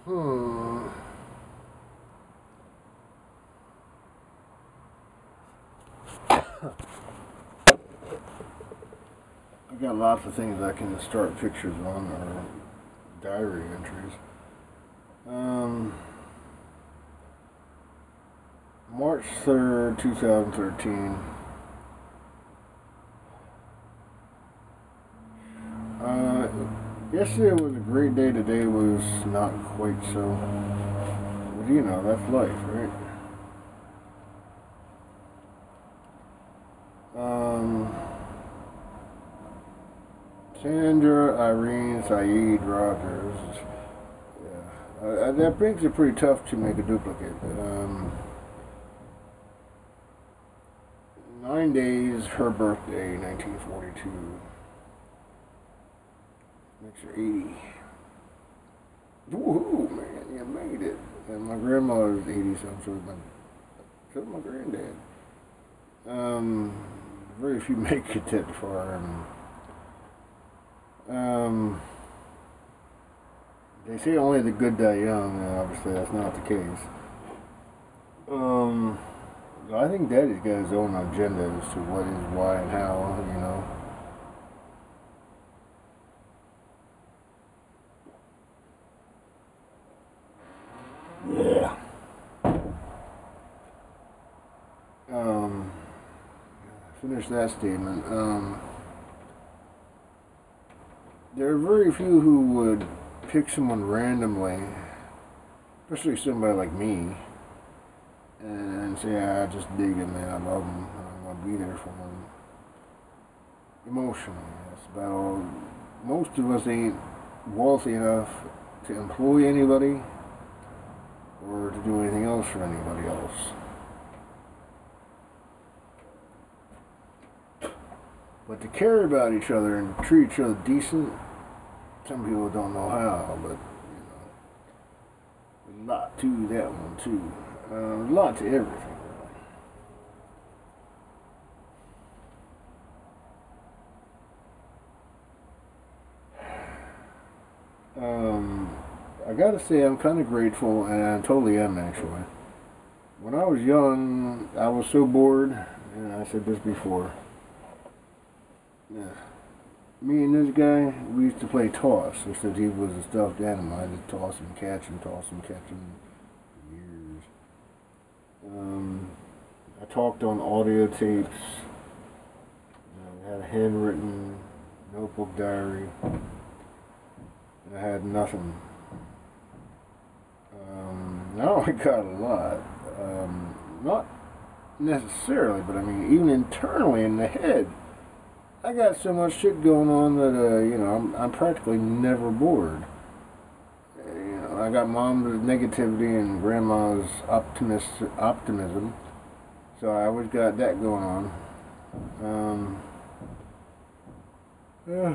Hmm. I got lots of things I can start pictures on or diary entries. Um, March 3rd, 2013. Uh, Yesterday was a great day. Today was not quite so. But you know, that's life, right? Um, Sandra Irene Saeed Rogers. Yeah, that makes it pretty tough to make a duplicate. 9 days, her birthday, 1942. Makes her 80. Woohoo, man, you made it. And my grandmother's 80 something, so my granddad. Um, Very few make it that far. They say only the good die young, and obviously that's not the case. Um, I think Daddy's got his own agenda as to what is why and how, you know. Yeah. Um, Finish that statement. There are very few who would pick someone randomly, especially somebody like me, and say, I just dig him, man, I love him, I'm going to be there for him. Emotionally, that's about all. Most of us ain't wealthy enough to employ anybody or to do anything else for anybody else. But to care about each other and treat each other decent, some people don't know how, but you know, a lot to that one too. A lot to everything. I gotta say, I'm kind of grateful, and I totally am actually. When I was young, I was so bored, and I said this before. Yeah. Me and this guy, we used to play toss, except he was a stuffed animal. I just toss and catch him for years. I talked on audio tapes. I had a handwritten notebook diary. And I had nothing. Now I got a lot. Not necessarily, but I mean, even internally in the head, I got so much shit going on that you know, I'm practically never bored. You know, I got mom's negativity and grandma's optimism, so I always got that going on. Yeah.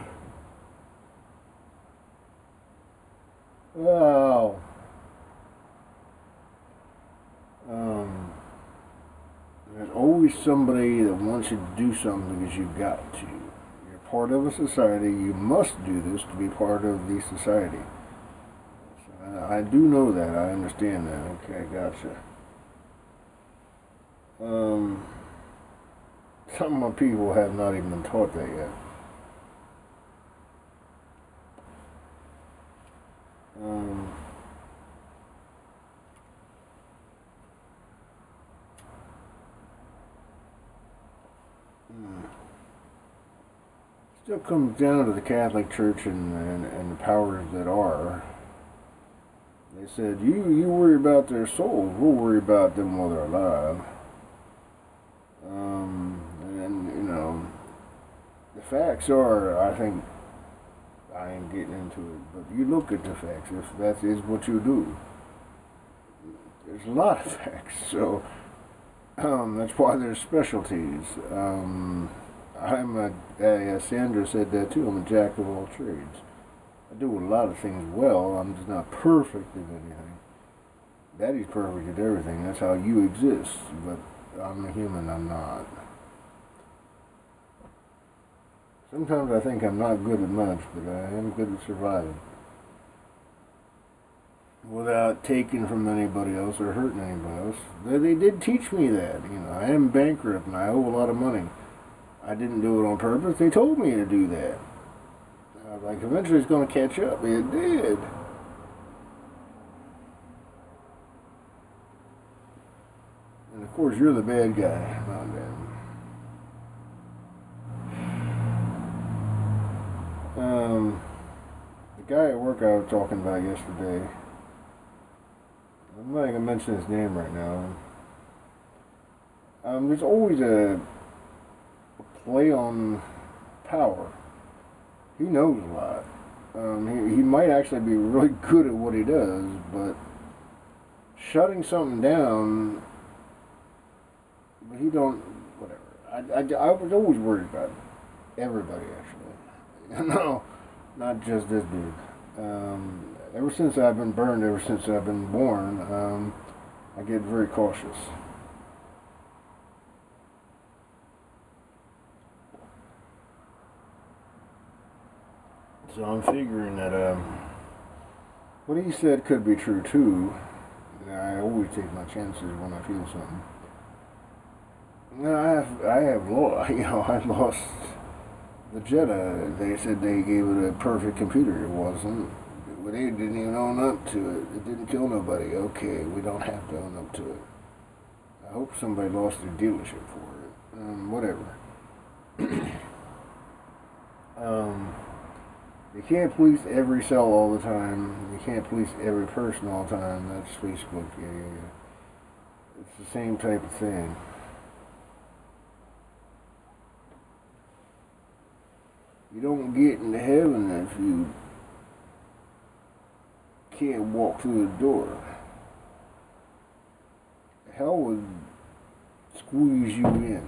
Well, um, there's always somebody that wants you to do something because you got to. You're part of a society. You must do this to be part of the society. So I do know that. I understand that. Okay, gotcha. Um, some of my people have not even been taught that yet. Um, hmm. Still comes down to the Catholic Church and the powers that are. They said, you worry about their souls, we'll worry about them while they're alive. And, you know, the facts are, I think, I ain't getting into it, but you look at the facts, if that is what you do. There's a lot of facts, so that's why there's specialties. Sandra said that too, I'm a jack of all trades. I do a lot of things well, I'm just not perfect at anything. Daddy's perfect at everything, that's how you exist, but I'm a human, I'm not. Sometimes I think I'm not good at much, but I am good at surviving. without taking from anybody else or hurting anybody else. They did teach me that. You know, I am bankrupt and I owe a lot of money. I didn't do it on purpose. They told me to do that. Like, eventually it's going to catch up. It did. And of course, you're the bad guy, not them. The guy at work I was talking about yesterday, I'm not going to mention his name right now. There's always a play on power. He knows a lot. He might actually be really good at what he does, but shutting something down, but he don't, whatever. I was always worried about everybody, actually. No, not just this dude. Ever since I've been burned, ever since I've been born, I get very cautious. So I'm figuring that what he said could be true too. I always take my chances when I feel something. No, I have lost, I lost the Jetta. They said they gave it a perfect computer. It wasn't. They didn't even own up to it. It didn't kill nobody. Okay, we don't have to own up to it. I hope somebody lost their dealership for it. Whatever. You can't police every cell all the time. You can't police every person all the time. That's Facebook. Yeah. It's the same type of thing. You don't get into heaven if you can't walk through the door. Hell would squeeze you in,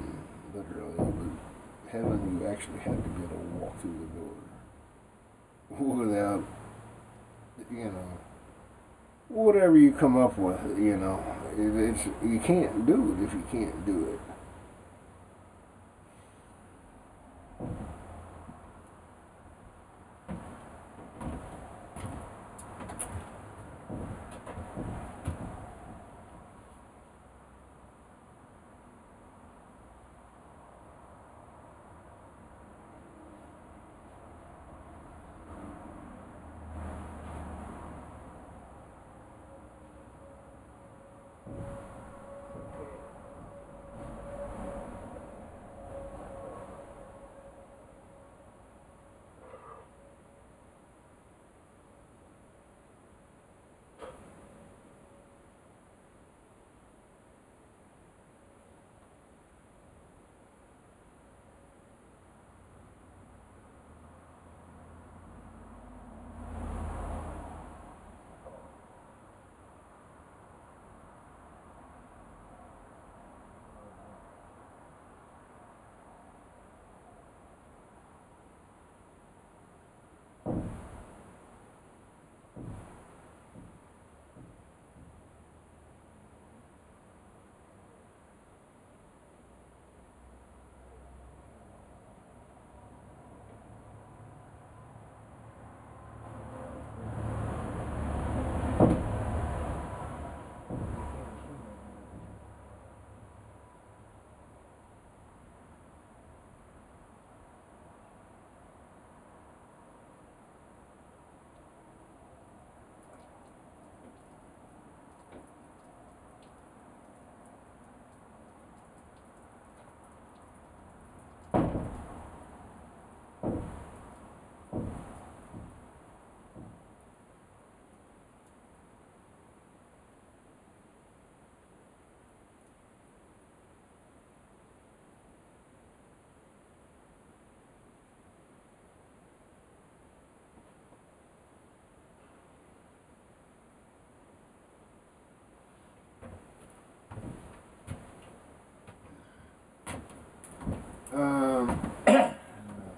literally. But heaven, you actually have to be able to walk through the door without, whatever you come up with, it's you can't do it if you can't do it.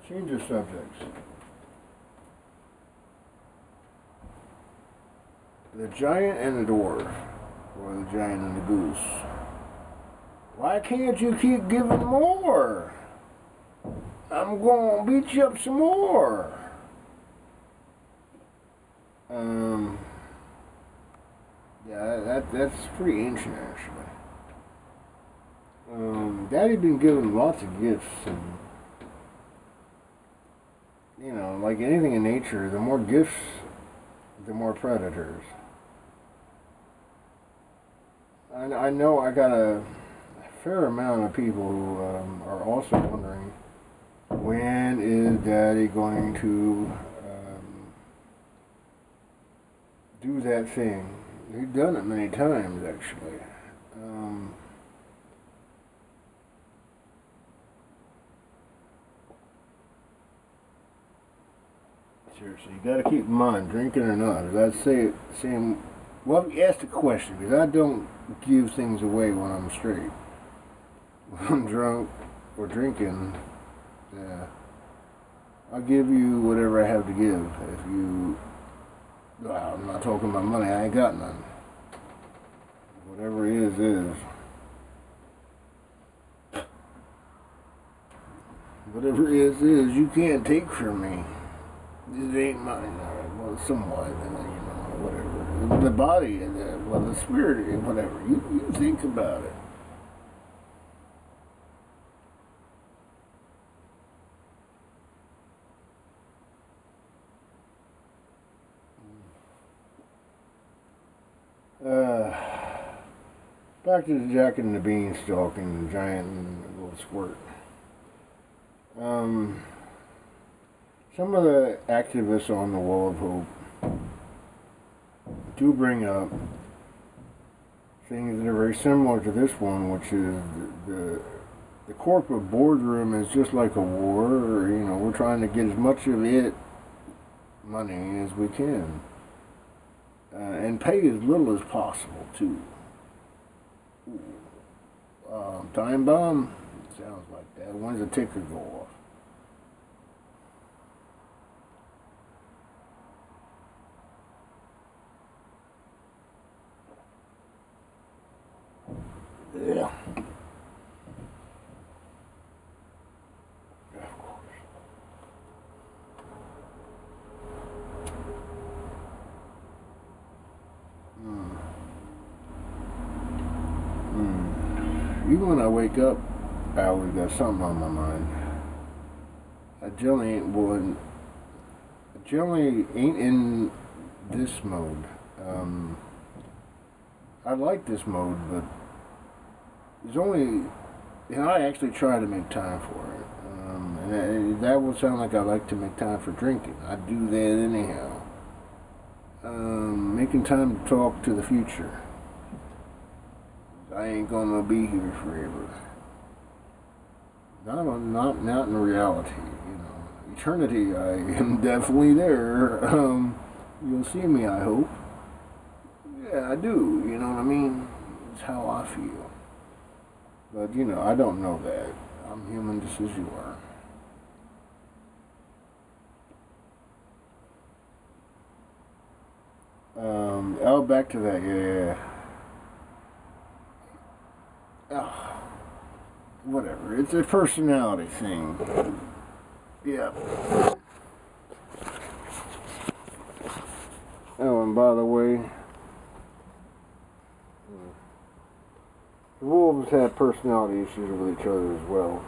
Change of subjects. The giant and the dwarf, or the giant and the goose. Why can't you keep giving more? I'm gonna beat you up some more. Yeah, that's pretty ancient actually. Daddy been given lots of gifts, and you know, like anything in nature, the more gifts, the more predators. I know I got a fair amount of people who are also wondering when is Daddy going to do that thing. He's done it many times actually. Um, Seriously, you got to keep in mind, drinking or not, as I say, saying, well, you asked the question, because I don't give things away when I'm straight. When I'm drunk or drinking, yeah, I'll give you whatever I have to give. If you, well, I'm not talking about money, I ain't got none. Whatever is, is. Whatever is, you can't take from me. This ain't mine. Well, somewhat, whatever. The body, well, the spirit, whatever. You think about it. Uh, Back to the Jack and the Beanstalk and the giant and the little squirt. Um, some of the activists on the Wall of Hope do bring up things that are very similar to this one, which is the corporate boardroom is just like a war. Or, we're trying to get as much of it money as we can, and pay as little as possible too. Time bomb sounds like that. When's the ticker go off? Yeah. Of course. Even when I wake up, I always got something on my mind. I generally ain't one. I generally ain't in this mode. I like this mode, but there's only, I actually try to make time for it. And that would sound like I like to make time for drinking. I do that anyhow. Making time to talk to the future. I ain't gonna be here forever. Not in reality. Eternity. I am definitely there. You'll see me, I hope. Yeah, I do. You know what I mean? It's how I feel. But I don't know that. I'm human just as you are. Back to that. Yeah. Oh, whatever. It's a personality thing. Yeah. Oh, and by the way, the wolves have personality issues with each other as well.